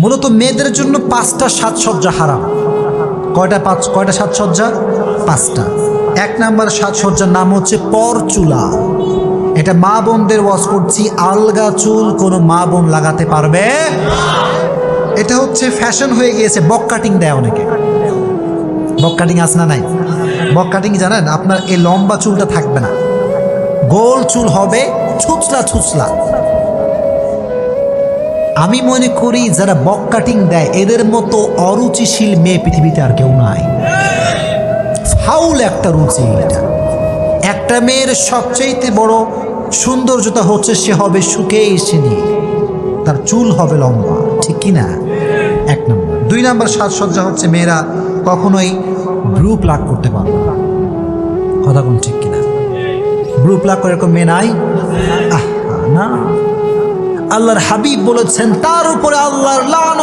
মূলত মেয়েদের জন্য 5টা সাজসজ্জা হারাম। কয়টা সাজসজ্জা? 5টা। 1 নাম্বার সাজসজ্জার নাম হচ্ছে পরচুলা। এটা মা বোনদের ওয়াজ করছি, আলগা চুল কোনো মা বোন লাগাতে পারবে। এটা হচ্ছে ফ্যাশন হয়ে গিয়েছে, বক কাটিং দেয় অনেকে। বক কাটিং আছে না নাই? বক কাটিং জানেন, আপনার এই লম্বা চুলটা থাকবে না, গোল চুল হবে, ছুচলা ছুচলা। আমি মনে করি যারা বক কাটিং দেয় এদের মতো অরুচিশীল মেয়ে পৃথিবীতে আর কেউ নাই। ফাউল একটা রুচি এটা। একটা মেয়ের সবচেয়ে বড় সৌন্দর্যতা হচ্ছে সে হবে সুখে এসে নিয়ে, তার চুল হবে লম্বা, ঠিক কিনা? 1 নম্বর। 2 নম্বর সাজসজ্জা হচ্ছে মেয়েরা কখনোই ব্রু প্লাক করতে পারবে না। কথা কোন ঠিক কিনা? ব্রু প্লাক করে এরকম মেয়ে নাই? না, আল্লাহর হাবিব বলেছেন তার উপরে আল্লাহর লানত